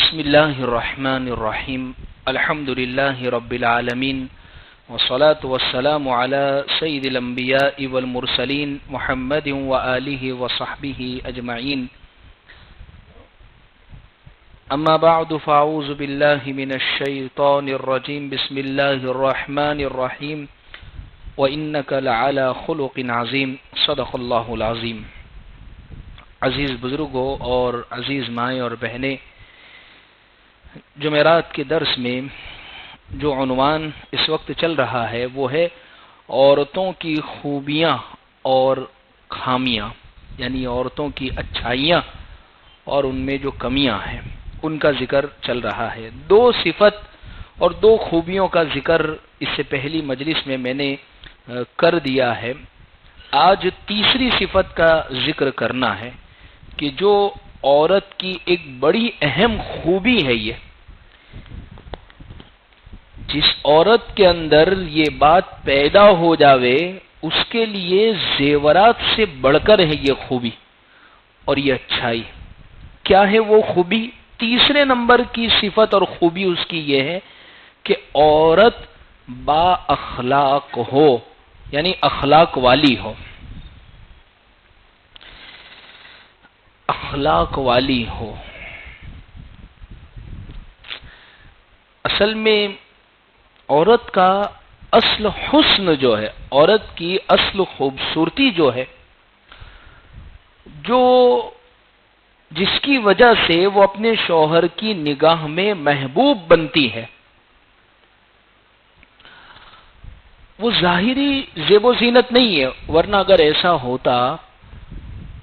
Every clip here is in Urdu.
بسم الله الرحمن الرحيم الحمد لله رب العالمين والصلاة والسلام على سيد الأنبياء والمرسلين محمد وآله وصحبه أجمعين أما بعد فأعوذ بالله من الشيطان الرجيم بسم الله الرحمن الرحيم وإنك لعلى خلق عظيم صدق الله العظيم. عزیز بزرگوں اور عزیز مائیں اور بہنیں، جمعرات کے درس میں جو عنوان اس وقت چل رہا ہے وہ ہے عورتوں کی خوبیاں اور خامیاں، یعنی عورتوں کی اچھائیاں اور ان میں جو کمیاں ہیں ان کا ذکر چل رہا ہے. دو صفت اور دو خوبیوں کا ذکر اس سے پہلی مجلس میں نے کر دیا ہے. آج تیسری صفت کا ذکر کرنا ہے کہ جو عورت کی ایک بڑی اہم خوبی ہے، یہ جس عورت کے اندر یہ بات پیدا ہو جاوے اس کے لیے زیورات سے بڑھ کر ہے یہ خوبی اور یہ اچھائی. کیا ہے وہ خوبی؟ تیسرے نمبر کی صفت اور خوبی اس کی یہ ہے کہ عورت با اخلاق ہو، یعنی اخلاق والی ہو، اخلاق والی ہو. اصل میں عورت کا اصل حسن جو ہے، عورت کی اصل خوبصورتی جو ہے، جو جس کی وجہ سے وہ اپنے شوہر کی نگاہ میں محبوب بنتی ہے، وہ ظاہری زیب و زینت نہیں ہے. ورنہ اگر ایسا ہوتا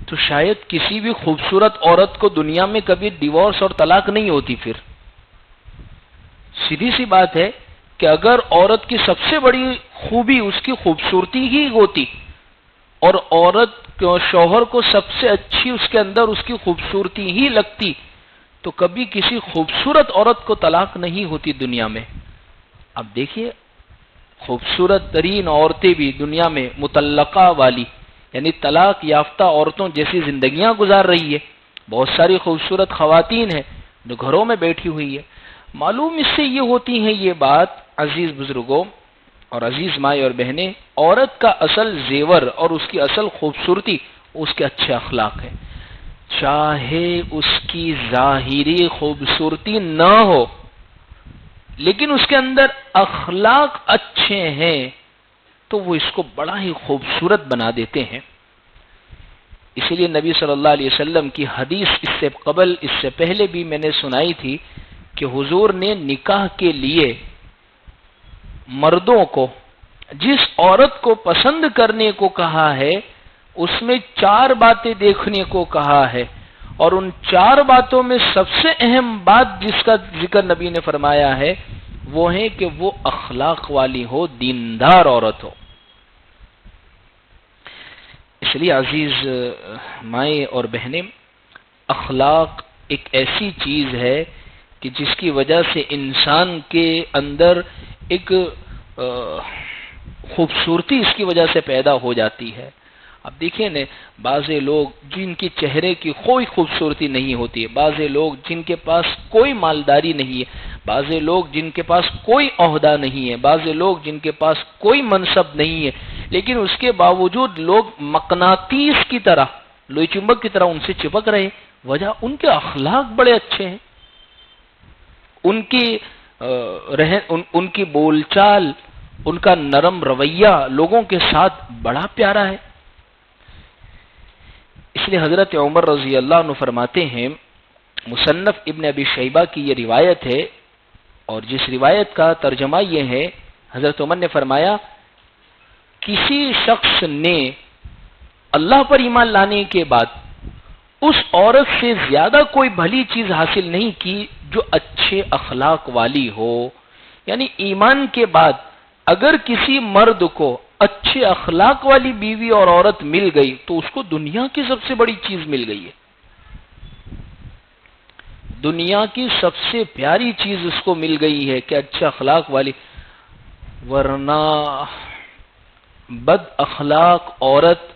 تو شاید کسی بھی خوبصورت عورت کو دنیا میں کبھی ڈیورس اور طلاق نہیں ہوتی. پھر سیدھی سی بات ہے کہ اگر عورت کی سب سے بڑی خوبی اس کی خوبصورتی ہی ہوتی اور عورت شوہر کو سب سے اچھی اس کے اندر اس کی خوبصورتی ہی لگتی تو کبھی کسی خوبصورت عورت کو طلاق نہیں ہوتی دنیا میں. اب دیکھیے، خوبصورت ترین عورتیں بھی دنیا میں مطلقہ والی، یعنی طلاق یافتہ عورتوں جیسی زندگیاں گزار رہی ہے. بہت ساری خوبصورت خواتین ہیں جو گھروں میں بیٹھی ہوئی ہے. معلوم اس سے یہ ہوتی ہے یہ بات عزیز بزرگوں اور عزیز مائیں اور بہنیں، عورت کا اصل زیور اور اس کی اصل خوبصورتی اس کے اچھے اخلاق ہے. چاہے اس کی ظاہری خوبصورتی نہ ہو لیکن اس کے اندر اخلاق اچھے ہیں تو وہ اس کو بڑا ہی خوبصورت بنا دیتے ہیں. اسی لیے نبی صلی اللہ علیہ وسلم کی حدیث اس سے پہلے بھی میں نے سنائی تھی کہ حضور نے نکاح کے لیے مردوں کو جس عورت کو پسند کرنے کو کہا ہے اس میں 4 باتیں دیکھنے کو کہا ہے، اور ان 4 باتوں میں سب سے اہم بات جس کا ذکر نبی نے فرمایا ہے وہ ہے کہ وہ اخلاق والی ہو، دیندار عورت ہو. اس لیے عزیز مائیں اور بہنیں، اخلاق ایک ایسی چیز ہے کہ جس کی وجہ سے انسان کے اندر ایک خوبصورتی اس کی وجہ سے پیدا ہو جاتی ہے. اب دیکھیں نا، بعض لوگ جن کی چہرے کی کوئی خوبصورتی نہیں ہوتی ہے، بعض لوگ جن کے پاس کوئی مالداری نہیں ہے، بعض لوگ جن کے پاس کوئی عہدہ نہیں ہے، بعض لوگ جن کے پاس کوئی منصب نہیں ہے، لیکن اس کے باوجود لوگ مقناطیس کی طرح، لوئی چمبک کی طرح ان سے چپک رہے. وجہ ان کے اخلاق بڑے اچھے ہیں، ان کی بول چال، ان کا نرم رویہ لوگوں کے ساتھ بڑا پیارا ہے. اس لیے حضرت عمر رضی اللہ عنہ فرماتے ہیں، مصنف ابن ابی شیبہ کی یہ روایت ہے، اور جس روایت کا ترجمہ یہ ہے، حضرت عمر نے فرمایا کسی شخص نے اللہ پر ایمان لانے کے بعد اس عورت سے زیادہ کوئی بھلی چیز حاصل نہیں کی جو اچھے اخلاق والی ہو. یعنی ایمان کے بعد اگر کسی مرد کو اچھے اخلاق والی بیوی اور عورت مل گئی تو اس کو دنیا کی سب سے بڑی چیز مل گئی ہے، دنیا کی سب سے پیاری چیز اس کو مل گئی ہے کہ اچھے اخلاق والی. ورنہ بد اخلاق عورت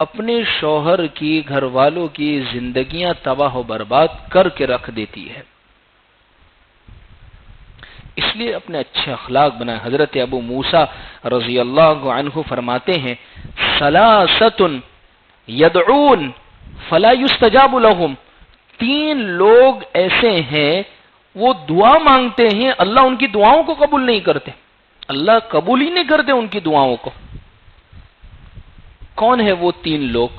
اپنے شوہر کی، گھر والوں کی زندگیاں تباہ و برباد کر کے رکھ دیتی ہے. اس لیے اپنے اچھے اخلاق بنائیں. حضرت ابو موسیٰ رضی اللہ عنہ فرماتے ہیں ثلاثۃ یدعون فلا یستجاب لهم، 3 لوگ ایسے ہیں وہ دعا مانگتے ہیں، اللہ ان کی دعاؤں کو قبول نہیں کرتے، اللہ قبول ہی نہیں کرتے ان کی دعاؤں کو. کون ہے وہ 3 لوگ؟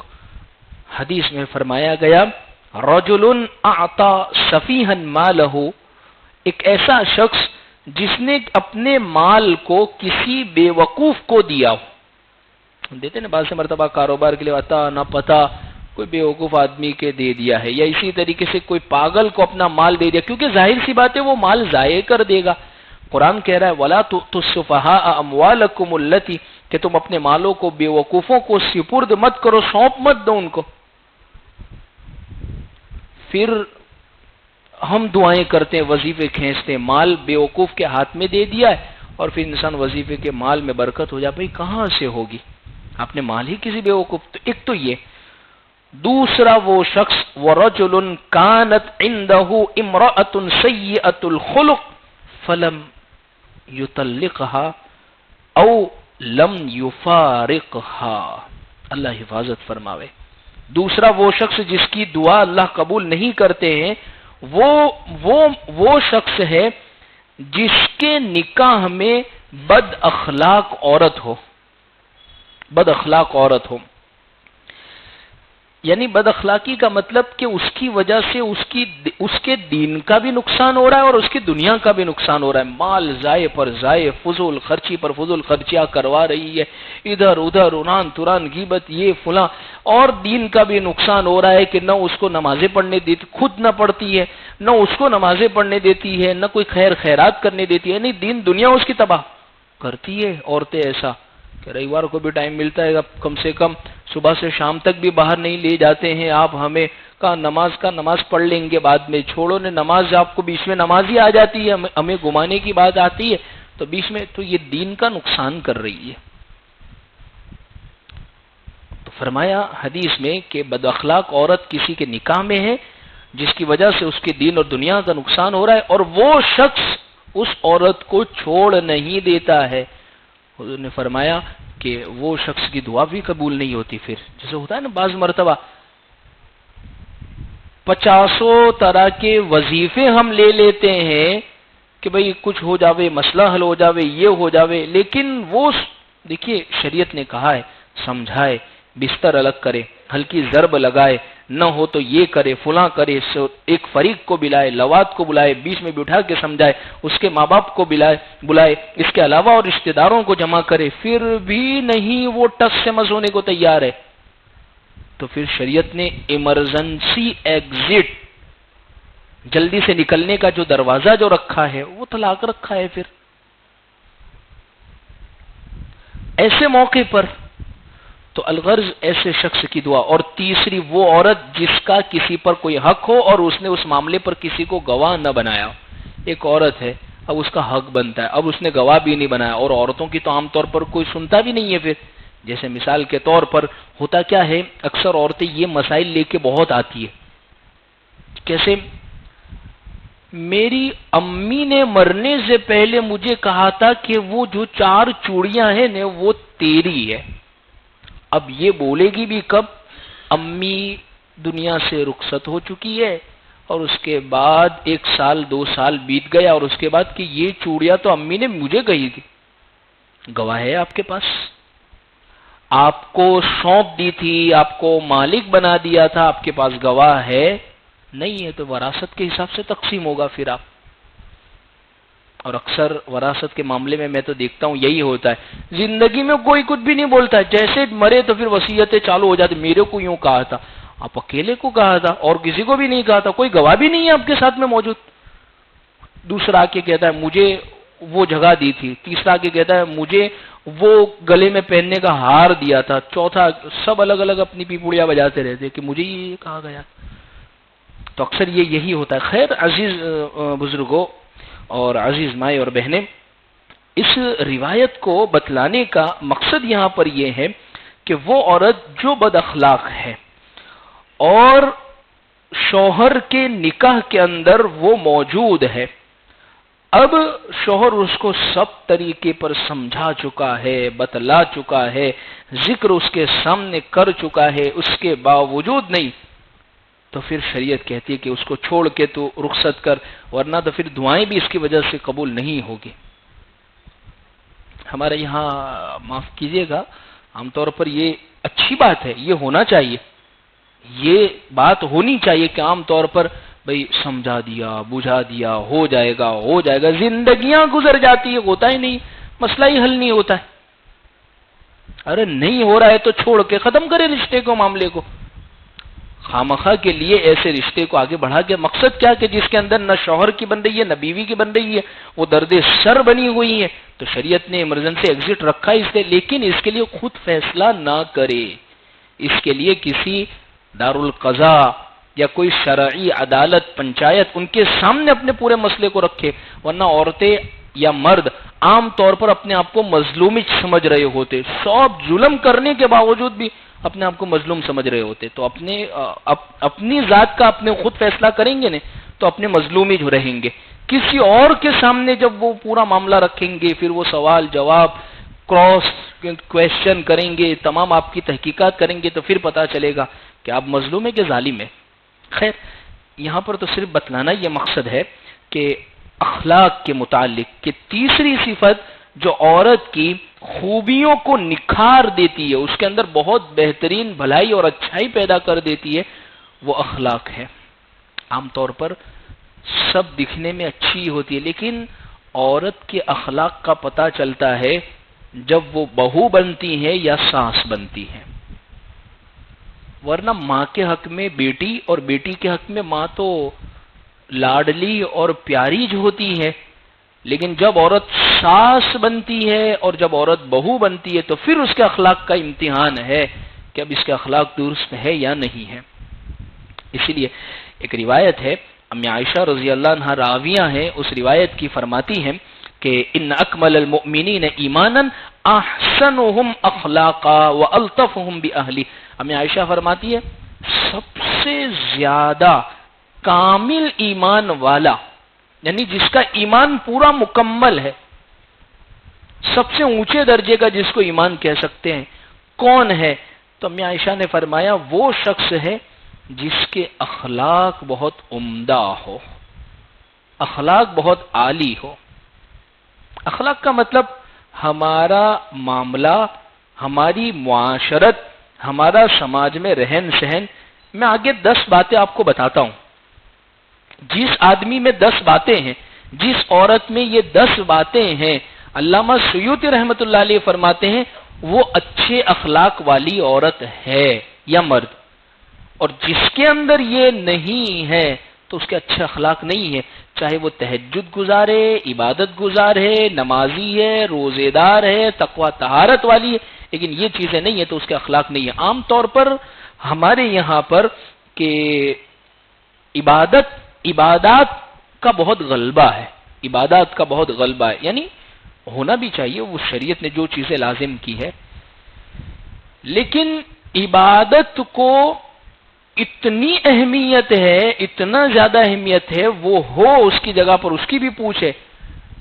حدیث میں فرمایا گیا رجل اعطى سفیہا مالہ، ایک ایسا شخص جس نے اپنے مال کو کسی بے وقوف کو دیا ہو. دیتے نا بعض سے مرتبہ کاروبار کے لیے آتا نہ پتا کوئی بے وقوف آدمی کے دے دیا ہے، یا اسی طریقے سے کوئی پاگل کو اپنا مال دے دیا، کیونکہ ظاہر سی بات ہے وہ مال ضائع کر دے گا. قرآن کہہ رہا ہے وَلَا تُؤْتُوا السُّفَهَاءَ أَمْوَالَكُمُ الَّتِي، کہ تم اپنے مالوں کو بے وقوفوں کو سپرد مت کرو، سونپ مت دو ان کو. پھر ہم دعائیں کرتے ہیں، وظیفے کھینچتے ہیں، مال بے وقوف کے ہاتھ میں دے دیا ہے اور پھر انسان وظیفے کے مال میں برکت ہو جائے، بھائی کہاں سے ہوگی؟ آپ نے مال ہی کسی بے وقوف. تو ایک تو یہ. دوسرا وہ شخص وَرَجُلٌ كَانَتْ عِنْدَهُ امْرَأَةٌ سَيِّئَةُ الْخُلُقِ فَلَمْ يُطَلِّقْهَا أَوْ لَمْ يُفَارِقْهَا. اللہ حفاظت فرماوے. دوسرا وہ شخص جس کی دعا اللہ قبول نہیں کرتے ہیں، وہ شخص ہے جس کے نکاح میں بد اخلاق عورت ہو. بد اخلاق عورت ہو یعنی بد اخلاقی کا مطلب کہ اس کی وجہ سے اس کے دین کا بھی نقصان ہو رہا ہے اور اس کی دنیا کا بھی نقصان ہو رہا ہے. مال ضائع پر ضائع، فضول خرچی پر فضول خرچیاں کروا رہی ہے، ادھر ادھر اران تران غیبت یہ فلاں، اور دین کا بھی نقصان ہو رہا ہے کہ نہ اس کو نمازیں پڑھنے دیتی، خود نہ پڑھتی ہے، نہ اس کو نمازیں پڑھنے دیتی ہے، نہ کوئی خیرات کرنے دیتی ہے. نہیں، دین دنیا اس کی تباہ کرتی ہے. عورتیں ایسا کہ رવિوار کو بھی ٹائم ملتا ہے، کم سے کم صبح سے شام تک بھی باہر نہیں لے جاتے ہیں آپ ہمیں، کہا نماز پڑھ لیں گے بعد میں، چھوڑو نے نماز، آپ کو بیچ میں نماز ہی آ جاتی ہے، ہمیں گھمانے کی بات آتی ہے تو بیچ میں، تو یہ دین کا نقصان کر رہی ہے. تو فرمایا حدیث میں کہ بد اخلاق عورت کسی کے نکاح میں ہے جس کی وجہ سے اس کے دین اور دنیا کا نقصان ہو رہا ہے، اور وہ شخص اس عورت کو چھوڑ نہیں دیتا ہے. حضور نے فرمایا کہ وہ شخص کی دعا بھی قبول نہیں ہوتی. پھر جیسے ہوتا ہے نا بعض مرتبہ 50 طرح کے وظیفے ہم لے لیتے ہیں کہ بھئی کچھ ہو جاوے، مسئلہ حل ہو جاوے، یہ ہو جاوے، لیکن وہ دیکھیے شریعت نے کہا ہے سمجھائے، بستر الگ کرے، ہلکی ضرب لگائے، نہ ہو تو یہ کرے، فلاں کرے، ایک فریق کو بلائے، لوات کو بلائے، بیچ میں بٹھا کے سمجھائے، اس کے ماں باپ کو بلائے، اس کے علاوہ اور رشتہ داروں کو جمع کرے، پھر بھی نہیں وہ ٹس سے مس ہونے کو تیار ہے. تو پھر شریعت نے ایمرجنسی ایگزٹ، جلدی سے نکلنے کا جو دروازہ جو رکھا ہے وہ طلاق رکھا ہے. پھر ایسے موقع پر تو الغرض ایسے شخص کی دعا. اور تیسری وہ عورت جس کا کسی پر کوئی حق ہو اور اس نے اس معاملے پر کسی کو گواہ نہ بنایا. ایک عورت ہے، اب اس کا حق بنتا ہے، اب اس نے گواہ بھی نہیں بنایا، اور عورتوں کی تو عام طور پر کوئی سنتا بھی نہیں ہے. پھر جیسے مثال کے طور پر ہوتا کیا ہے، اکثر عورتیں یہ مسائل لے کے بہت آتی ہے. کیسے؟ میری امی نے مرنے سے پہلے مجھے کہا تھا کہ وہ جو 4 چوڑیاں ہیں نا وہ تیری ہے. اب یہ بولے گی بھی کب؟ امی دنیا سے رخصت ہو چکی ہے اور اس کے بعد 1 سال 2 سال بیت گیا، اور اس کے بعد کہ یہ چوڑیاں تو امی نے مجھے کہی تھی. گواہ ہے آپ کے پاس؟ آپ کو سونپ دی تھی، آپ کو مالک بنا دیا تھا، آپ کے پاس گواہ ہے؟ نہیں ہے. تو وراثت کے حساب سے تقسیم ہوگا پھر آپ. اور اکثر وراثت کے معاملے میں تو دیکھتا ہوں یہی ہوتا ہے، زندگی میں کوئی کچھ بھی نہیں بولتا ہے، جیسے مرے تو پھر وصیتیں چالو ہو جاتی، میرے کو یوں کہا تھا. آپ اکیلے کو کہا تھا اور کسی کو بھی نہیں کہا تھا، کوئی گواہ بھی نہیں ہے آپ کے ساتھ میں موجود. دوسرا آ کے کہتا ہے مجھے وہ جگہ دی تھی، تیسرا آ کے کہتا ہے مجھے وہ گلے میں پہننے کا ہار دیا تھا، چوتھا سب الگ الگ اپنی پیپوڑیاں بجاتے رہتے کہ مجھے یہ کہا گیا. تو اکثر یہی ہوتا ہے. خیر عزیز بزرگوں اور عزیز مائیں اور بہنیں، اس روایت کو بتلانے کا مقصد یہاں پر یہ ہے کہ وہ عورت جو بد اخلاق ہے اور شوہر کے نکاح کے اندر وہ موجود ہے، اب شوہر اس کو سب طریقے پر سمجھا چکا ہے، بتلا چکا ہے، ذکر اس کے سامنے کر چکا ہے، اس کے باوجود نہیں، تو پھر شریعت کہتی ہے کہ اس کو چھوڑ کے تو رخصت کر، ورنہ تو پھر دعائیں بھی اس کی وجہ سے قبول نہیں ہوگی۔ ہمارے یہاں معاف کیجیے گا، عام طور پر یہ اچھی بات ہے، یہ ہونا چاہیے، یہ بات ہونی چاہیے کہ عام طور پر بھئی سمجھا دیا، بجھا دیا، ہو جائے گا، زندگیاں گزر جاتی ہے، ہوتا ہی نہیں، مسئلہ ہی حل نہیں ہوتا ہے۔ ارے نہیں ہو رہا ہے تو چھوڑ کے ختم کرے رشتے کو، معاملے کو۔ خامخواہ کے لیے ایسے رشتے کو آگے بڑھا کے مقصد کیا کہ جس کے اندر نہ شوہر کی بن رہی ہے نہ بیوی کی بن رہی ہے، وہ درد سر بنی ہوئی ہے، تو شریعت نے ایمرجنسی ایگزٹ رکھا ہے اس لیے، لیکن اس کے لیے خود فیصلہ نہ کرے، اس کے لیے کسی دارالقضاء یا کوئی شرعی عدالت، پنچایت، ان کے سامنے اپنے پورے مسئلے کو رکھے، ورنہ عورتیں یا مرد عام طور پر اپنے آپ کو مظلوم سمجھ رہے ہوتے، سب ظلم کرنے کے باوجود بھی اپنے آپ کو مظلوم سمجھ رہے ہوتے، تو اپنی ذات کا اپنے خود فیصلہ کریں گے نا تو اپنے مظلوم ہی رہیں گے۔ کسی اور کے سامنے جب وہ پورا معاملہ رکھیں گے، پھر وہ سوال جواب کراس کویشچن کریں گے، تمام آپ کی تحقیقات کریں گے، تو پھر پتا چلے گا کہ آپ مظلوم ہے کہ ظالم ہے۔ خیر، یہاں پر تو صرف بتلانا یہ مقصد ہے کہ اخلاق کے متعلق کہ تیسری صفت جو عورت کی خوبیوں کو نکھار دیتی ہے، اس کے اندر بہت بہترین بھلائی اور اچھائی پیدا کر دیتی ہے، وہ اخلاق ہے۔ عام طور پر سب دکھنے میں اچھی ہوتی ہے، لیکن عورت کے اخلاق کا پتہ چلتا ہے جب وہ بہو بنتی ہے یا ساس بنتی ہے، ورنہ ماں کے حق میں بیٹی اور بیٹی کے حق میں ماں تو لاڈلی اور پیاری جو ہوتی ہے، لیکن جب عورت ساس بنتی ہے اور جب عورت بہو بنتی ہے تو پھر اس کے اخلاق کا امتحان ہے کہ اب اس کے اخلاق درست ہے یا نہیں ہے۔ اسی لیے ایک روایت ہے، امی عائشہ رضی اللہ عنہ راویہ ہیں، اس روایت کی فرماتی ہیں کہ ان اکمل المؤمنین ایمانا احسنهم اخلاقا والطفهم باہلی۔ امی عائشہ فرماتی ہے سب سے زیادہ کامل ایمان والا، یعنی جس کا ایمان پورا مکمل ہے، سب سے اونچے درجے کا جس کو ایمان کہہ سکتے ہیں، کون ہے؟ تو امی عائشہ نے فرمایا وہ شخص ہے جس کے اخلاق بہت عمدہ ہو، اخلاق بہت عالی ہو۔ اخلاق کا مطلب ہمارا معاملہ، ہماری معاشرت، ہمارا سماج میں رہن سہن۔ میں آگے 10 باتیں آپ کو بتاتا ہوں، جس آدمی میں 10 باتیں ہیں، جس عورت میں یہ 10 باتیں ہیں، علامہ سیوطی رحمۃ اللہ علیہ فرماتے ہیں وہ اچھے اخلاق والی عورت ہے یا مرد، اور جس کے اندر یہ نہیں ہے تو اس کے اچھے اخلاق نہیں ہے، چاہے وہ تہجد گزارے، عبادت گزار ہے، نمازی ہے، روزے دار ہے، تقوی طہارت والی ہے، لیکن یہ چیزیں نہیں ہے تو اس کے اخلاق نہیں ہے۔ عام طور پر ہمارے یہاں پر کہ عبادات کا بہت غلبہ ہے، عبادات کا بہت غلبہ ہے، یعنی ہونا بھی چاہیے، وہ شریعت نے جو چیزیں لازم کی ہے، لیکن عبادت کو اتنی اہمیت ہے، اتنا زیادہ اہمیت ہے، وہ ہو اس کی جگہ پر اس کی بھی پوچھ ہے،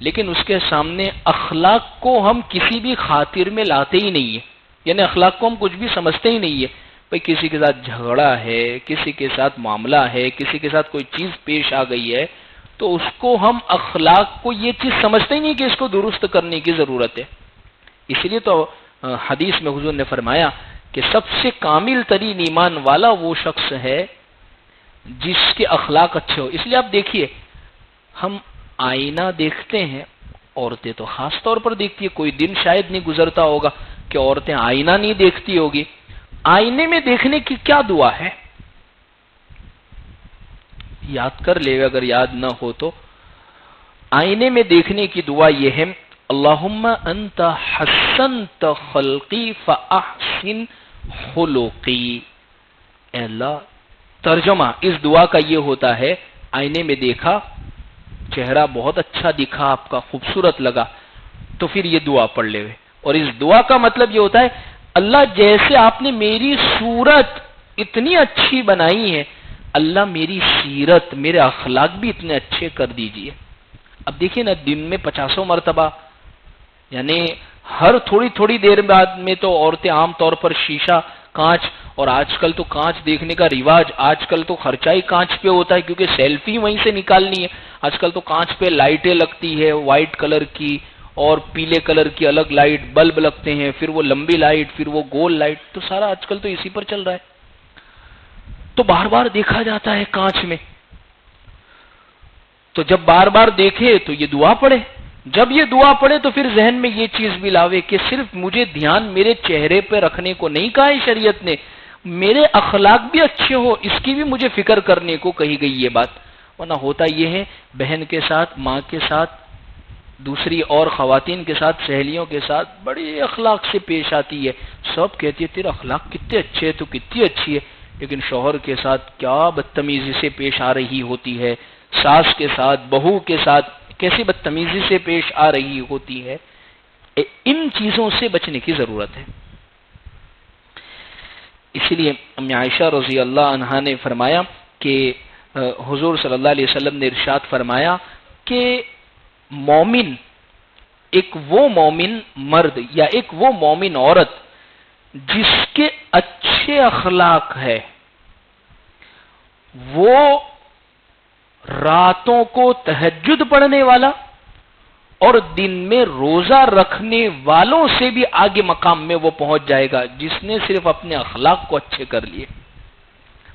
لیکن اس کے سامنے اخلاق کو ہم کسی بھی خاطر میں لاتے ہی نہیں ہے، یعنی اخلاق کو ہم کچھ بھی سمجھتے ہی نہیں ہے۔ بھئی کسی کے ساتھ جھگڑا ہے، کسی کے ساتھ معاملہ ہے، کسی کے ساتھ کوئی چیز پیش آ گئی ہے، تو اس کو ہم اخلاق کو یہ چیز سمجھتے ہی نہیں کہ اس کو درست کرنے کی ضرورت ہے۔ اس لیے تو حدیث میں حضور نے فرمایا کہ سب سے کامل ترین ایمان والا وہ شخص ہے جس کے اخلاق اچھے ہو۔ اس لیے آپ دیکھیے، ہم آئینہ دیکھتے ہیں، عورتیں تو خاص طور پر دیکھتی ہے، کوئی دن شاید نہیں گزرتا ہوگا کہ عورتیں آئینہ نہیں دیکھتی ہوگی۔ آئینے میں دیکھنے کی کیا دعا ہے؟ یاد کر لے گا اگر یاد نہ ہو تو۔ آئینے میں دیکھنے کی دعا یہ ہے اللہم انت حسنت خلقی فاحسن خلقی۔ اے اللہ، ترجمہ اس دعا کا یہ ہوتا ہے، آئینے میں دیکھا، چہرہ بہت اچھا دکھا آپ کا، خوبصورت لگا، تو پھر یہ دعا پڑھ لے، اور اس دعا کا مطلب یہ ہوتا ہے اللہ جیسے آپ نے میری صورت اتنی اچھی بنائی ہے، اللہ میری سیرت، میرے اخلاق بھی اتنے اچھے کر دیجئے۔ اب دیکھیں نا، دن میں 50 مرتبہ، یعنی ہر تھوڑی تھوڑی دیر بعد میں تو عورتیں عام طور پر شیشہ، کانچ، اور آج کل تو کانچ دیکھنے کا رواج، آج کل تو خرچہ ہی کانچ پہ ہوتا ہے کیونکہ سیلفی وہیں سے نکالنی ہے۔ آج کل تو کانچ پہ لائٹیں لگتی ہے، وائٹ کلر کی اور پیلے کلر کی الگ لائٹ بلب لگتے ہیں، پھر وہ لمبی لائٹ، پھر وہ گول لائٹ، تو سارا آج کل تو اسی پر چل رہا ہے، تو بار بار دیکھا جاتا ہے کانچ میں۔ تو جب بار بار دیکھے تو یہ دعا پڑھے، جب یہ دعا پڑھے تو پھر ذہن میں یہ چیز بھی لاوے کہ صرف مجھے دھیان میرے چہرے پہ رکھنے کو نہیں کہا ہے شریعت نے، میرے اخلاق بھی اچھے ہو اس کی بھی مجھے فکر کرنے کو کہی گئی یہ بات۔ ورنہ ہوتا یہ ہے، بہن کے ساتھ، ماں کے ساتھ، دوسری اور خواتین کے ساتھ، سہیلیوں کے ساتھ بڑی اخلاق سے پیش آتی ہے، سب کہتی ہے تیرے اخلاق کتنے اچھے ہے، تو کتنی اچھی ہے، لیکن شوہر کے ساتھ کیا بدتمیزی سے پیش آ رہی ہوتی ہے، ساس کے ساتھ، بہو کے ساتھ کیسی بدتمیزی سے پیش آ رہی ہوتی ہے۔ ان چیزوں سے بچنے کی ضرورت ہے۔ اسی لیے ام عائشہ رضی اللہ عنہا نے فرمایا کہ حضور صلی اللہ علیہ وسلم نے ارشاد فرمایا کہ مومن، ایک وہ مومن مرد یا ایک وہ مومن عورت جس کے اچھے اخلاق ہے، وہ راتوں کو تہجد پڑھنے والا اور دن میں روزہ رکھنے والوں سے بھی آگے مقام میں وہ پہنچ جائے گا، جس نے صرف اپنے اخلاق کو اچھے کر لیے۔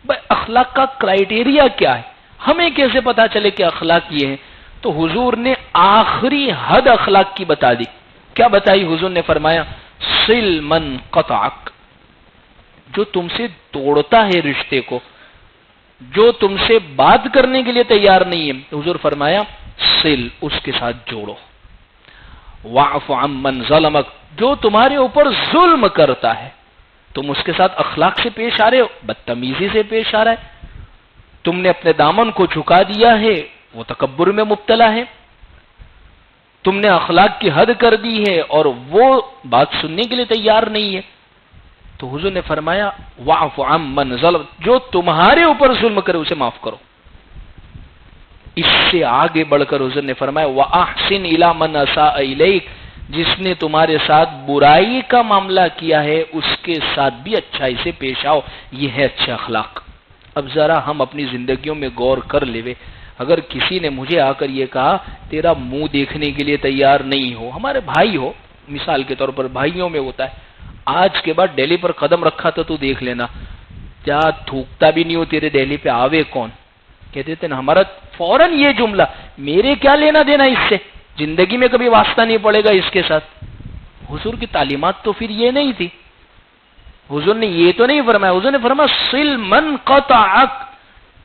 بھائی اخلاق کا کرائیٹیریا کیا ہے؟ ہمیں کیسے پتا چلے کہ اخلاق یہ ہے؟ تو حضور نے آخری حد اخلاق کی بتا دی۔ کیا بتائی حضور نے؟ فرمایا صل من قطعک، جو تم سے توڑتا ہے رشتے کو، جو تم سے بات کرنے کے لیے تیار نہیں ہے، حضور فرمایا صل، اس کے ساتھ جوڑو۔ واعف عمن ظلمک، جو تمہارے اوپر ظلم کرتا ہے، تم اس کے ساتھ اخلاق سے پیش آ رہے ہو، بدتمیزی سے پیش آ رہا ہے، تم نے اپنے دامن کو جھکا دیا ہے، وہ تکبر میں مبتلا ہے، تم نے اخلاق کی حد کر دی ہے اور وہ بات سننے کے لیے تیار نہیں ہے، تو حضور نے فرمایا واعف عمن ظلم، جو تمہارے اوپر ظلم کرے اسے معاف کرو۔ اس سے آگے بڑھ کر حضور نے فرمایا وَأَحْسِنْ إِلَى مَنْ أَسَاءَ إِلَيْكَ، جس نے تمہارے ساتھ برائی کا معاملہ کیا ہے اس کے ساتھ بھی اچھائی سے پیش آؤ، یہ ہے اچھے اخلاق۔ اب ذرا ہم اپنی زندگیوں میں غور کر لے، اگر کسی نے مجھے آ کر یہ کہا تیرا منہ دیکھنے کے لیے تیار نہیں ہو، ہمارے بھائی ہو، مثال کے طور پر بھائیوں میں ہوتا ہے، آج کے بعد دہلی پر قدم رکھا تو دیکھ لینا، کیا تھوکتا بھی نہیں ہو، تیرے دہلی پہ آوے کون؟ کہتے تھے نا ہمارا فوراً یہ جملہ، میرے کیا لینا دینا اس سے، زندگی میں کبھی واسطہ نہیں پڑے گا اس کے ساتھ۔ حضور کی تعلیمات تو پھر یہ نہیں تھی، حضور نے یہ تو نہیں فرمایا، حضور نے فرمایا صل من قطعک،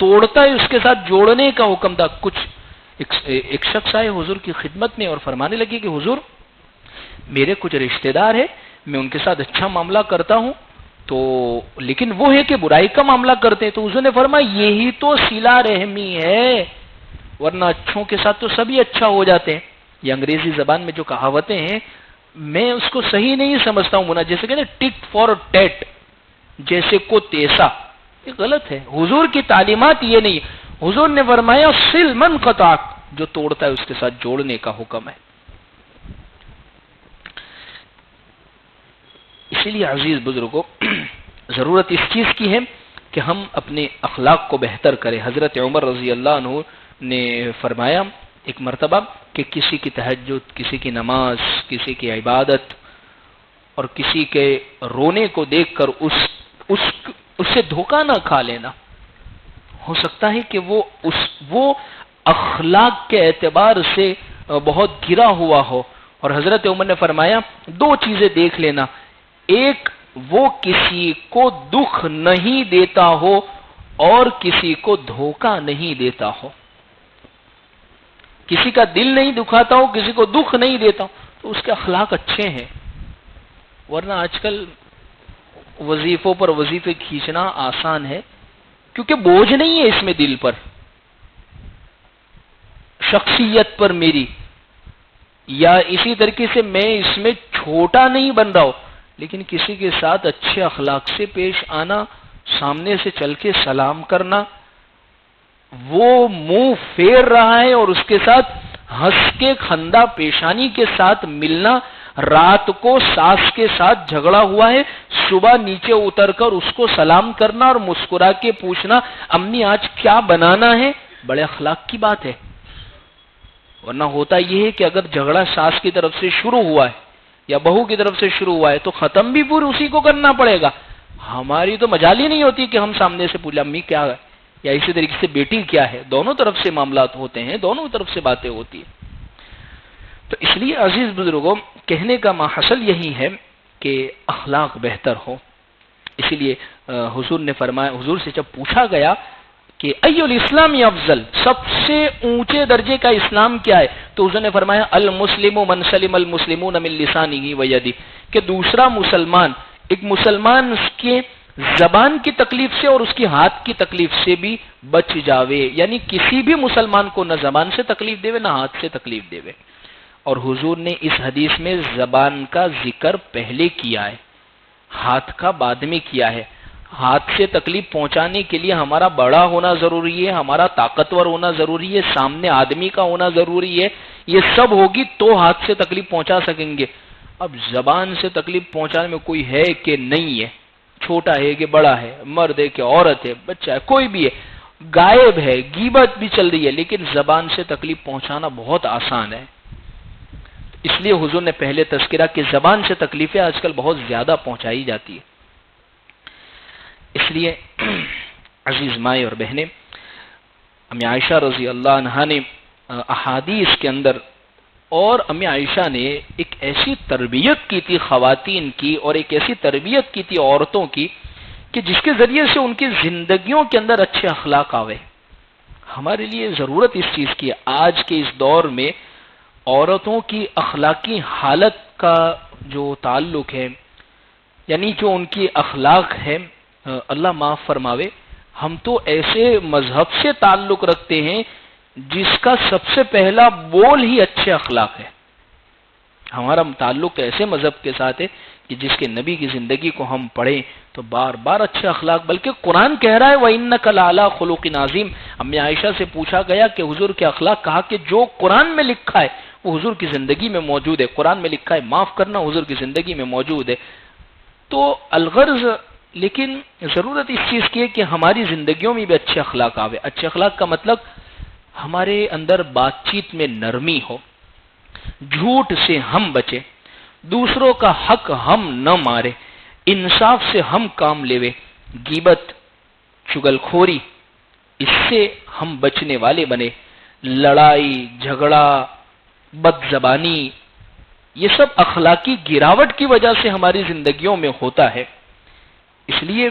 توڑتا ہے اس کے ساتھ جوڑنے کا حکم تھا۔ کچھ ایک شخص آئے حضور کی خدمت میں اور فرمانے لگے کہ حضور میرے کچھ رشتہ دار ہیں، میں ان کے ساتھ اچھا معاملہ کرتا ہوں، تو لیکن وہ ہے کہ برائی کا معاملہ کرتے ہیں، تو حضور نے فرمایا یہی تو صلہ رحمی ہے، ورنہ اچھوں کے ساتھ تو سبھی اچھا ہو جاتے ہیں۔ یہ انگریزی زبان میں جو کہاوتیں ہیں میں اس کو صحیح نہیں سمجھتا ہوں، منا جیسے کہتے ہیں ٹٹ فار ٹیٹ، جیسے کو تیسا، یہ غلط ہے، حضور کی تعلیمات یہ نہیں۔ حضور نے فرمایا صل من قطعک، جو توڑتا ہے اس کے ساتھ جوڑنے کا حکم ہے۔ اسی لیے عزیز بزرگوں، ضرورت اس چیز کی ہے کہ ہم اپنے اخلاق کو بہتر کریں۔ حضرت عمر رضی اللہ عنہ نے فرمایا ایک مرتبہ کہ کسی کی تہجد، کسی کی نماز، کسی کی عبادت اور کسی کے رونے کو دیکھ کر اس سے دھوکہ نہ کھا لینا، ہو سکتا ہے کہ وہ اخلاق کے اعتبار سے بہت گرا ہوا ہو، اور حضرت عمر نے فرمایا دو چیزیں دیکھ لینا، ایک وہ کسی کو دکھ نہیں دیتا ہو اور کسی کو دھوکہ نہیں دیتا ہو، کسی کا دل نہیں دکھاتا ہو، کسی کو دکھ نہیں دیتا ہو، تو اس کے اخلاق اچھے ہیں۔ ورنہ آج کل وظیفوں پر وظیفے کھینچنا آسان ہے کیونکہ بوجھ نہیں ہے اس میں، دل پر، شخصیت پر میری، یا اسی طریقے سے میں اس میں چھوٹا نہیں بن رہا ہوں، لیکن کسی کے ساتھ اچھے اخلاق سے پیش آنا، سامنے سے چل کے سلام کرنا، وہ منہ پھیر رہا ہے اور اس کے ساتھ ہنس کے خندہ پیشانی کے ساتھ ملنا، رات کو ساس کے ساتھ جھگڑا ہوا ہے، صبح نیچے اتر کر اس کو سلام کرنا اور مسکرا کے پوچھنا امی آج کیا بنانا ہے، بڑے اخلاق کی بات ہے۔ ورنہ ہوتا یہ ہے کہ اگر جھگڑا ساس کی طرف سے شروع ہوا ہے یا بہو کی طرف سے شروع ہوا ہے تو ختم بھی پورا اسی کو کرنا پڑے گا۔ ہماری تو مجال ہی نہیں ہوتی کہ ہم سامنے سے پوچھیں امی کیا ہے، یا اسی طریقے سے بیٹی کیا ہے۔ دونوں طرف سے معاملات ہوتے ہیں، دونوں طرف سے باتیں ہوتی ہیں۔ تو اس لیے عزیز بزرگوں، کہنے کا محصل یہی ہے کہ اخلاق بہتر ہو۔ اسی لیے حضور نے فرمایا، حضور سے جب پوچھا گیا کہ ای الاسلام افضل، سب سے اونچے درجے کا اسلام کیا ہے، تو حضور نے فرمایا المسلم من سلم المسلمون من لسانه ویده، کہ دوسرا مسلمان، ایک مسلمان اس کے زبان کی تکلیف سے اور اس کی ہاتھ کی تکلیف سے بھی بچ جاوے، یعنی کسی بھی مسلمان کو نہ زبان سے تکلیف دے نہ ہاتھ سے تکلیف دے۔ اور حضور نے اس حدیث میں زبان کا ذکر پہلے کیا ہے، ہاتھ کا بعد میں کیا ہے۔ ہاتھ سے تکلیف پہنچانے کے لیے ہمارا بڑا ہونا ضروری ہے، ہمارا طاقتور ہونا ضروری ہے، سامنے آدمی کا ہونا ضروری ہے، یہ سب ہوگی تو ہاتھ سے تکلیف پہنچا سکیں گے۔ اب زبان سے تکلیف پہنچانے میں کوئی ہے کہ نہیں ہے، چھوٹا ہے کہ بڑا ہے، مرد ہے کہ عورت ہے، بچہ ہے، کوئی بھی ہے، غائب ہے، غیبت بھی چل رہی ہے، لیکن زبان سے تکلیف پہنچانا بہت آسان ہے۔ اس لیے حضور نے پہلے تذکرہ کہ زبان سے تکلیفیں آج کل بہت زیادہ پہنچائی جاتی ہے۔ اس لیے عزیز مائیں اور بہنیں، امی عائشہ رضی اللہ عنہا نے احادیث کے اندر، اور امی عائشہ نے ایک ایسی تربیت کی تھی خواتین کی، اور ایک ایسی تربیت کی تھی عورتوں کی کہ جس کے ذریعے سے ان کی زندگیوں کے اندر اچھے اخلاق آوے۔ ہمارے لیے ضرورت اس چیز کی ہے، آج کے اس دور میں عورتوں کی اخلاقی حالت کا جو تعلق ہے، یعنی جو ان کی اخلاق ہے، اللہ معاف فرماوے، ہم تو ایسے مذہب سے تعلق رکھتے ہیں جس کا سب سے پہلا بول ہی اچھے اخلاق ہے۔ ہمارا تعلق ایسے مذہب کے ساتھ ہے کہ جس کے نبی کی زندگی کو ہم پڑھیں تو بار بار اچھے اخلاق، بلکہ قرآن کہہ رہا ہے وَإِنَّكَ لَعَلَىٰ خُلُقٍ عَظِيمٍ۔ امی عائشہ سے پوچھا گیا کہ حضور کے اخلاق، کہا کہ جو قرآن میں لکھا ہے وہ حضور کی زندگی میں موجود ہے۔ قرآن میں لکھا ہے معاف کرنا، حضور کی زندگی میں موجود ہے۔ تو الغرض، لیکن ضرورت اس چیز کی ہے کہ ہماری زندگیوں میں بھی اچھے اخلاق آوے۔ اچھے اخلاق کا مطلب ہمارے اندر بات چیت میں نرمی ہو، جھوٹ سے ہم بچے، دوسروں کا حق ہم نہ مارے، انصاف سے ہم کام لیوے، غیبت، چغلخوری، اس سے ہم بچنے والے بنے، لڑائی جھگڑا، بد زبانی، یہ سب اخلاقی گراوٹ کی وجہ سے ہماری زندگیوں میں ہوتا ہے۔ اس لیے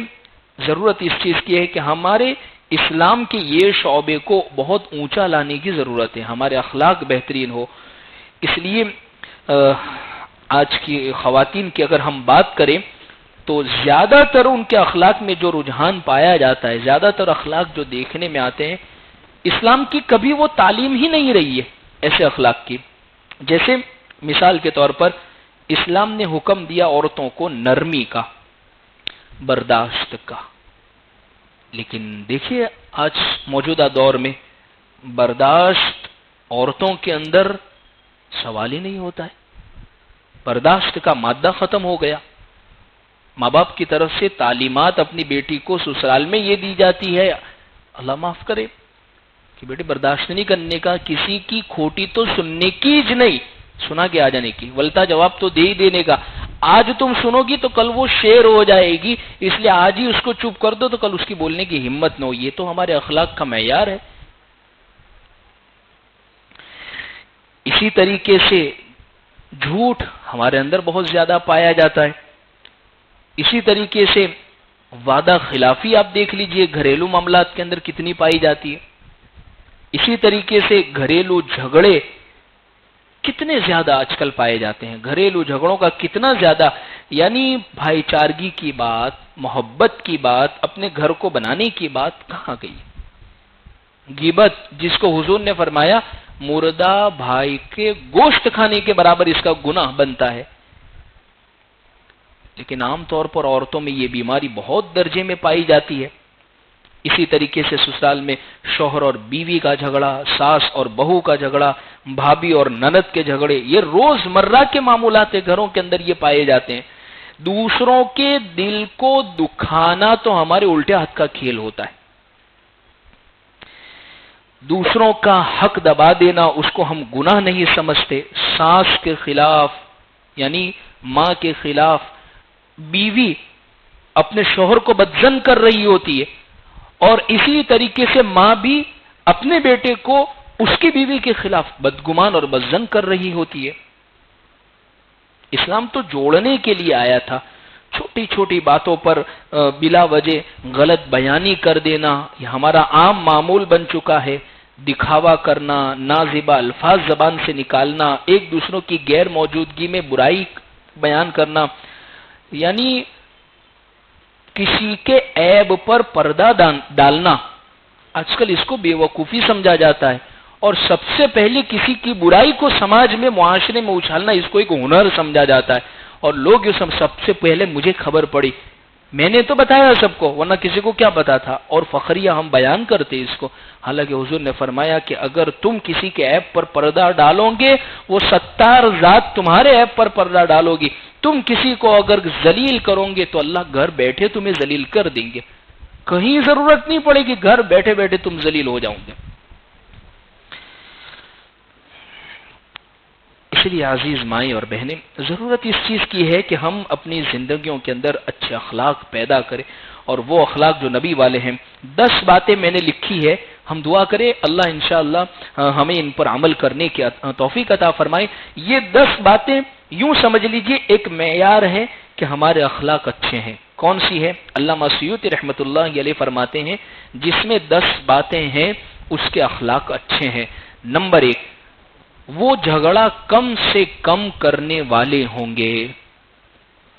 ضرورت اس چیز کی ہے کہ ہمارے اسلام کے یہ شعبے کو بہت اونچا لانے کی ضرورت ہے، ہمارے اخلاق بہترین ہو۔ اس لیے آج کی خواتین کی اگر ہم بات کریں تو زیادہ تر ان کے اخلاق میں جو رجحان پایا جاتا ہے، زیادہ تر اخلاق جو دیکھنے میں آتے ہیں، اسلام کی کبھی وہ تعلیم ہی نہیں رہی ہے ایسے اخلاق کی۔ جیسے مثال کے طور پر اسلام نے حکم دیا عورتوں کو نرمی کا، برداشت کا، لیکن دیکھیے آج موجودہ دور میں برداشت عورتوں کے اندر سوال ہی نہیں ہوتا ہے، برداشت کا مادہ ختم ہو گیا۔ ماں باپ کی طرف سے تعلیمات اپنی بیٹی کو سسرال میں یہ دی جاتی ہے، اللہ معاف کرے، کہ بیٹے برداشت نہیں کرنے کا، کسی کی کھوٹی تو سننے کی ہی نہیں، سنا کے آ جانے کی، ولتا جواب تو دے ہی دینے کا۔ آج تم سنو گی تو کل وہ شیر ہو جائے گی، اس لیے آج ہی اس کو چپ کر دو تو کل اس کی بولنے کی ہمت نہ ہو۔ یہ تو ہمارے اخلاق کا معیار ہے۔ اسی طریقے سے جھوٹ ہمارے اندر بہت زیادہ پایا جاتا ہے۔ اسی طریقے سے وعدہ خلافی آپ دیکھ لیجئے گھریلو معاملات کے اندر کتنی پائی جاتی ہے۔ اسی طریقے سے گھریلو جھگڑے کتنے زیادہ آج کل پائے جاتے ہیں، گھریلو جھگڑوں کا کتنا زیادہ، یعنی بھائی چارگی کی بات، محبت کی بات، اپنے گھر کو بنانے کی بات کہاں گئی؟ غیبت، جس کو حضور نے فرمایا مردہ بھائی کے گوشت کھانے کے برابر اس کا گناہ بنتا ہے۔ لیکن عام طور پر عورتوں میں یہ بیماری بہت درجے میں پائی جاتی ہے۔ اسی طریقے سے سسرال میں شوہر اور بیوی کا جھگڑا، ساس اور بہو کا جھگڑا، بھابھی اور نند کے جھگڑے، یہ روز مرہ کے معاملات گھروں کے اندر یہ پائے جاتے ہیں۔ دوسروں کے دل کو دکھانا تو ہمارے الٹے ہاتھ کا کھیل ہوتا ہے۔ دوسروں کا حق دبا دینا اس کو ہم گناہ نہیں سمجھتے۔ ساس کے خلاف یعنی ماں کے خلاف بیوی اپنے شوہر کو بدظن کر رہی ہوتی ہے، اور اسی طریقے سے ماں بھی اپنے بیٹے کو اس کی بیوی کے خلاف بدگمان اور بدظن کر رہی ہوتی ہے۔ اسلام تو جوڑنے کے لیے آیا تھا۔ چھوٹی چھوٹی باتوں پر بلا وجہ غلط بیانی کر دینا یہ ہمارا عام معمول بن چکا ہے۔ دکھاوا کرنا، نازیبا الفاظ زبان سے نکالنا، ایک دوسروں کی غیر موجودگی میں برائی بیان کرنا، یعنی کسی کے عیب پر پردہ ڈالنا، آج کل اس کو بے وقوفی سمجھا جاتا ہے، اور سب سے پہلے کسی کی برائی کو سماج میں، معاشرے میں اچھالنا اس کو ایک ہنر سمجھا جاتا ہے، اور لوگ یہ سب سے پہلے مجھے خبر پڑی، میں نے تو بتایا سب کو، ورنہ کسی کو کیا پتا تھا، اور فخریہ ہم بیان کرتے اس کو۔ حالانکہ حضور نے فرمایا کہ اگر تم کسی کے عیب پر پردہ ڈالو گے، وہ 70 ذات تمہارے عیب پر پردہ ڈالو گی۔ تم کسی کو اگر ذلیل کرو گے تو اللہ گھر بیٹھے تمہیں ذلیل کر دیں گے، کہیں ضرورت نہیں پڑے گی، گھر بیٹھے بیٹھے تم ذلیل ہو جاؤ گے۔ اس لیے عزیز مائیں اور بہنیں، ضرورت اس چیز کی ہے کہ ہم اپنی زندگیوں کے اندر اچھے اخلاق پیدا کریں، اور وہ اخلاق جو نبی والے ہیں۔ 10 باتیں میں نے لکھی ہے، ہم دعا کریں اللہ انشاءاللہ ہمیں ان پر عمل کرنے کی توفیق عطا فرمائے۔ یہ 10 باتیں یوں سمجھ لیجئے ایک معیار ہے کہ ہمارے اخلاق اچھے ہیں۔ کون سی ہے؟ علامہ سیوطی رحمۃ اللہ علیہ فرماتے ہیں جس میں 10 باتیں ہیں اس کے اخلاق اچھے ہیں۔ نمبر 1، وہ جھگڑا کم سے کم کرنے والے ہوں گے۔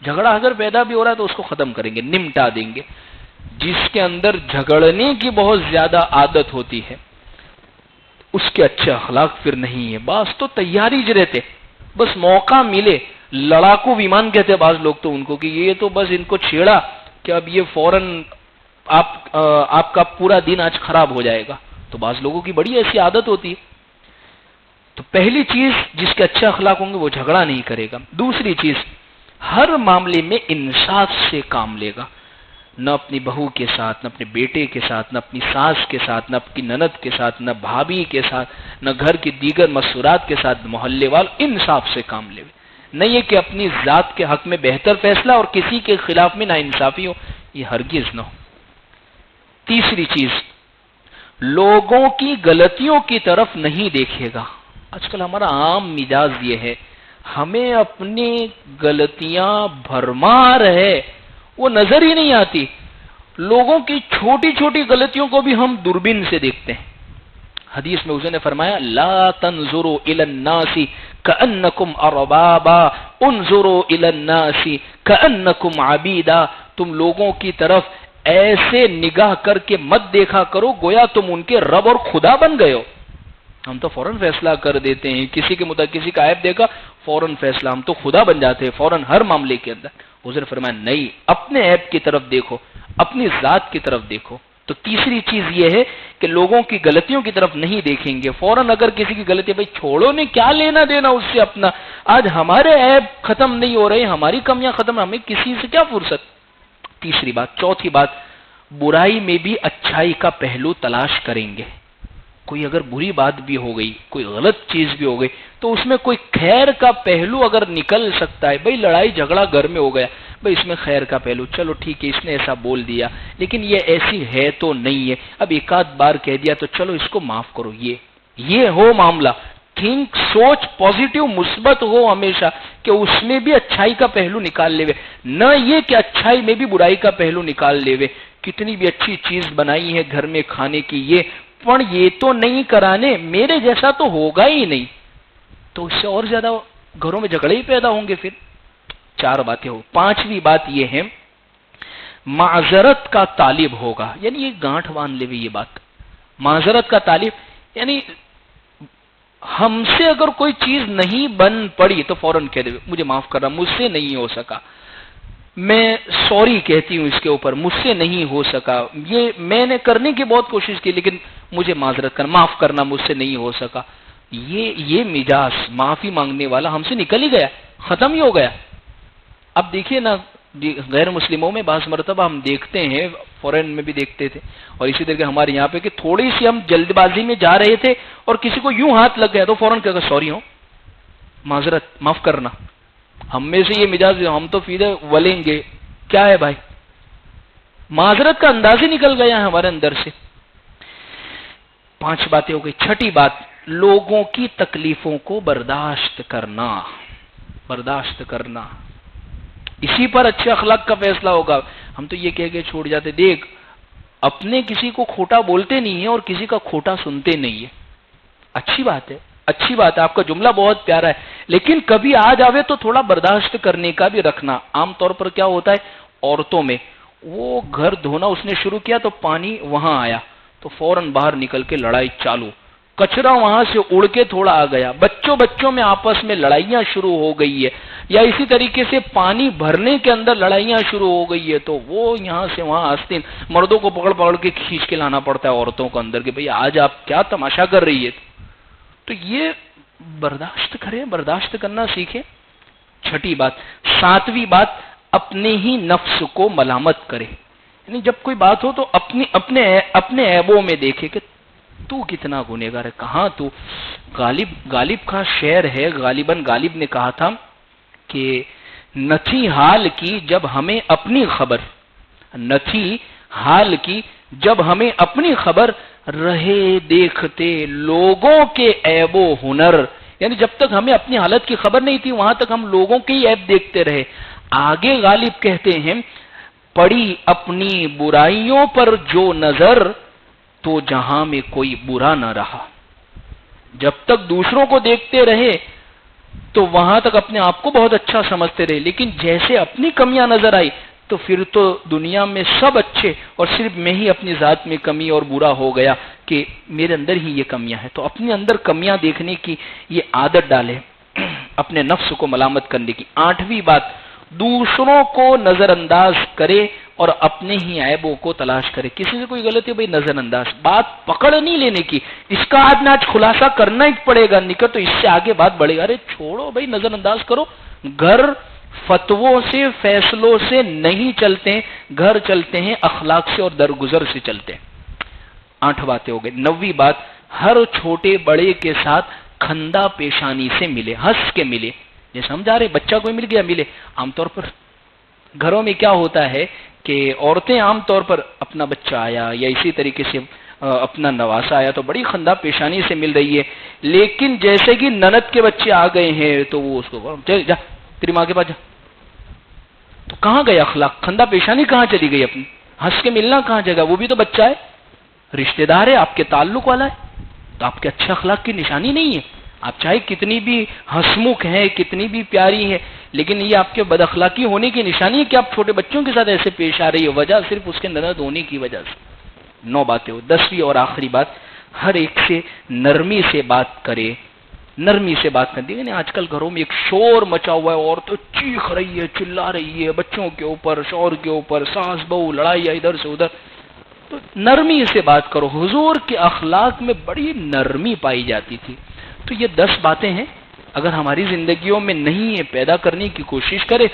جھگڑا اگر پیدا بھی ہو رہا ہے تو اس کو ختم کریں گے، نمٹا دیں گے۔ جس کے اندر جھگڑنے کی بہت زیادہ عادت ہوتی ہے اس کے اچھے اخلاق پھر نہیں ہے۔ بعض تو تیاری ج رہتے، بس موقع ملے، لڑاکو ویمان کہتے بعض لوگ تو ان کو، کہ یہ تو بس ان کو چھیڑا کہ اب یہ فوراً آپ کا پورا دن آج خراب ہو جائے گا، تو بعض لوگوں کی بڑی ایسی عادت ہوتی ہے۔ تو پہلی چیز جس کے اچھے اخلاق ہوں گے وہ جھگڑا نہیں کرے گا۔ دوسری چیز، ہر معاملے میں انصاف سے کام لے گا، نہ اپنی بہو کے ساتھ، نہ اپنے بیٹے کے ساتھ، نہ اپنی ساس کے ساتھ، نہ اپنی نند کے ساتھ، نہ بھابھی کے ساتھ، نہ گھر کی دیگر مسورات کے ساتھ، محلے وال انصاف سے کام لے۔ نہیں یہ کہ اپنی ذات کے حق میں بہتر فیصلہ اور کسی کے خلاف میں نا انصافی ہو، یہ ہرگز نہ ہو۔ تیسری چیز، لوگوں کی غلطیوں کی طرف نہیں دیکھے گا۔ آج کل ہمارا عام مزاج یہ ہے، ہمیں اپنی غلطیاں بھرمار ہے، وہ نظر ہی نہیں آتی۔ لوگوں کی چھوٹی چھوٹی غلطیوں کو بھی ہم دوربین سے دیکھتے ہیں۔ حدیث میں حضور نے فرمایا لا تنظروا الى الناس كأنكم اربابا انظروا الى الناس كأنكم عبيدا، تم لوگوں کی طرف ایسے نگاہ کر کے مت دیکھا کرو گویا تم ان کے رب اور خدا بن گئے ہو۔ ہم تو فوراً فیصلہ کر دیتے ہیں، کسی کے مطابق کسی کا عیب دیکھا فوراً فیصلہ، ہم تو خدا بن جاتے ہیں فوراً ہر معاملے کے اندر۔ حضور نے فرمایا نہیں، اپنے عیب کی طرف دیکھو، اپنی ذات کی طرف دیکھو۔ تو تیسری چیز یہ ہے کہ لوگوں کی غلطیوں کی طرف نہیں دیکھیں گے، فوراً اگر کسی کی غلطی، بھائی چھوڑو نے کیا لینا دینا اس سے اپنا، آج ہمارے عیب ختم نہیں ہو رہے، ہماری کمیاں ختم، ہمیں کسی سے کیا فرصت۔ تیسری بات۔ چوتھی بات، برائی میں بھی اچھائی کا پہلو تلاش کریں گے۔ کوئی اگر بری بات بھی ہو گئی، کوئی غلط چیز بھی ہو گئی، تو اس میں کوئی خیر کا پہلو اگر نکل سکتا ہے، بھئی لڑائی جھگڑا گھر میں ہو گیا، بھئی اس میں خیر کا پہلو، چلو ٹھیک ہے اس نے ایسا بول دیا لیکن یہ ایسی ہے تو نہیں ہے، اب ایک آدھ بار کہہ دیا تو چلو اس کو معاف کرو، یہ ہو معاملہ۔ تھنک، سوچ پازیٹیو، مثبت ہو ہمیشہ، کہ اس میں بھی اچھائی کا پہلو نکال لے، نہ یہ کہ اچھائی میں بھی برائی کا پہلو نکال لے۔ کتنی بھی اچھی چیز بنائی ہے گھر میں کھانے کی، یہ تو نہیں کرانے، میرے جیسا تو ہوگا ہی نہیں، تو اس سے اور زیادہ گھروں میں جھگڑے ہی پیدا ہوں گے پھر۔ 4 باتیں ہو۔ 5ویں بات یہ ہے، معذرت کا طالب ہوگا، یعنی یہ گانٹھ باندھ لے یہ بات، معذرت کا طالب، یعنی ہم سے اگر کوئی چیز نہیں بن پڑی تو فوراً کہہ دے مجھے معاف کرنا، مجھ سے نہیں ہو سکا۔ میں سوری کہتی ہوں اس کے اوپر، مجھ سے نہیں ہو سکا، یہ میں نے کرنے کی بہت کوشش کی لیکن مجھے معذرت کرنا، معاف کرنا، مجھ سے نہیں ہو سکا. یہ مزاج معافی مانگنے والا ہم سے نکل ہی گیا، ختم ہی ہو گیا. اب دیکھیے نا، غیر مسلموں میں بعض مرتبہ ہم دیکھتے ہیں، فورن میں بھی دیکھتے تھے اور اسی طرح ہمارے یہاں پہ، کہ تھوڑی سی ہم جلد بازی میں جا رہے تھے اور کسی کو یوں ہاتھ لگ گیا تو فوراً کہا سوری ہو، معذرت، معاف کرنا. ہم میں سے یہ مزاج، ہم تو فیدے ولیں گے، کیا ہے بھائی، معذرت کا انداز ہی نکل گیا ہے ہمارے اندر سے. 5 باتیں ہو گئی. چھٹی بات، لوگوں کی تکلیفوں کو برداشت کرنا. برداشت کرنا، اسی پر اچھے اخلاق کا فیصلہ ہوگا. ہم تو یہ کہہ کے چھوڑ جاتے، دیکھ اپنے کسی کو کھوٹا بولتے نہیں ہیں اور کسی کا کھوٹا سنتے نہیں ہیں. اچھی بات ہے، اچھی بات ہے، آپ کا جملہ بہت پیارا ہے، لیکن کبھی آ جاوے تو تھوڑا برداشت کرنے کا بھی رکھنا. عام طور پر کیا ہوتا ہے عورتوں میں، وہ گھر دھونا اس نے شروع کیا تو پانی وہاں آیا تو فوراً باہر نکل کے لڑائی چالو، کچرا وہاں سے اڑ کے تھوڑا آ گیا، بچوں میں آپس میں لڑائیاں شروع ہو گئی ہے، یا اسی طریقے سے پانی بھرنے کے اندر لڑائیاں شروع ہو گئی ہے تو وہ یہاں سے وہاں آستین، مردوں کو پکڑ کے کھینچ کے لانا پڑتا ہے عورتوں کو اندر، کہ بھئی آج آپ کیا تماشا کر رہی ہے. تو یہ برداشت کریں، برداشت کرنا سیکھیں. چھٹی بات. 7ویں بات، اپنے ہی نفس کو ملامت کرے. یعنی جب کوئی بات ہو تو اپنے عیبوں میں دیکھے کہ تو کتنا گنہگار ہے، کہاں تو. غالب کا شعر ہے، غالباً غالب نے کہا تھا کہ نہ تھی حال کی جب ہمیں اپنی خبر، نہ تھی حال کی جب ہمیں اپنی خبر، رہے دیکھتے لوگوں کے عیب و ہنر. یعنی جب تک ہمیں اپنی حالت کی خبر نہیں تھی وہاں تک ہم لوگوں کے ہی عیب دیکھتے رہے. آگے غالب کہتے ہیں، پڑی اپنی برائیوں پر جو نظر تو جہاں میں کوئی برا نہ رہا. جب تک دوسروں کو دیکھتے رہے تو وہاں تک اپنے آپ کو بہت اچھا سمجھتے رہے، لیکن جیسے اپنی کمیاں نظر آئی تو پھر تو دنیا میں سب اچھے اور صرف میں ہی اپنی ذات میں کمی اور برا ہو گیا کہ میرے اندر ہی یہ کمیاں ہیں. تو اپنے اندر کمیاں دیکھنے کی یہ عادت ڈالے، اپنے نفس کو ملامت کرنے کی. 8ویں بات، دوسروں کو نظر انداز کرے اور اپنے ہی عیبوں کو تلاش کرے. کسی سے کوئی غلطی بھائی نظر انداز، بات پکڑ نہیں لینے کی، اس کا آج نہ آج خلاصہ کرنا ہی پڑے گا، نکل تو اس سے آگے بات بڑھے گا. ارے چھوڑو بھائی، نظر انداز کرو. گھر فتووں سے، فیصلوں سے نہیں چلتے، گھر چلتے ہیں اخلاق سے اور درگزر سے چلتے ہیں. 8 باتیں ہو گئی. 9ویں بات، ہر چھوٹے بڑے کے ساتھ کھندا پیشانی سے ملے، ہنس کے ملے. جیسے ہم جا رہے بچہ کوئی مل گیا ملے. عام طور پر گھروں میں کیا ہوتا ہے کہ عورتیں عام طور پر اپنا بچہ آیا یا اسی طریقے سے اپنا نواسا آیا تو بڑی خندہ پیشانی سے مل رہی ہے، لیکن جیسے کہ نند کے بچے آ گئے ہیں تو وہ اس کو جا تیری ماں کے پاس جا. تو کہاں گئے اخلاق؟ خندہ پیشانی کہاں چلی گئی اپنی؟ ہنس کے ملنا کہاں جگہ؟ وہ بھی تو بچہ ہے، رشتہ دار ہے، آپ کے تعلق والا ہے، تو آپ کے اچھے اخلاق کی نشانی نہیں ہے. آپ چاہے کتنی بھی ہسمکھ ہیں، کتنی بھی پیاری ہیں، لیکن یہ آپ کے بد اخلاقی ہونے کی نشانی ہے کہ آپ چھوٹے بچوں کے ساتھ ایسے پیش آ رہی ہے، وجہ صرف اس کے نند ہونے کی وجہ سے. 9 باتیں ہو. 10ویں اور آخری بات، ہر ایک سے نرمی سے بات کرے. نرمی سے بات کرتی ہے. آج کل گھروں میں ایک شور مچا ہوا ہے، عورتیں چیخ رہی ہے، چلا رہی ہے، بچوں کے اوپر، شوہر کے اوپر، ساس بہو لڑائی ہے ادھر سے ادھر. تو نرمی سے بات کرو. حضور کے اخلاق میں بڑی نرمی پائی جاتی تھی. تو یہ 10 باتیں ہیں، اگر ہماری زندگیوں میں نہیں ہے پیدا کرنے کی کوشش کرے.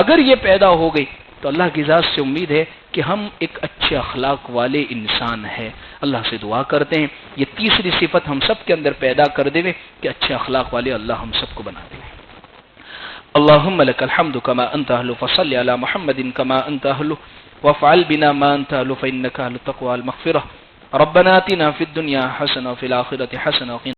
اگر یہ پیدا ہو گئی تو اللہ کی ذات سے امید ہے کہ ہم ایک اچھے اخلاق والے انسان ہیں. اللہ سے دعا کرتے ہیں یہ تیسری صفت ہم سب کے اندر پیدا کر دے کہ اچھے اخلاق والے اللہ ہم سب کو بنا دے. اللهم لك الحمد كما انت اهل، فصل على محمد كما انت اهل، وافعل بنا ما انت اهل، فانك اهل التقوى والمغفرة. ربنا آتنا في الدنيا حسنة وفي الآخرة حسنة وقنا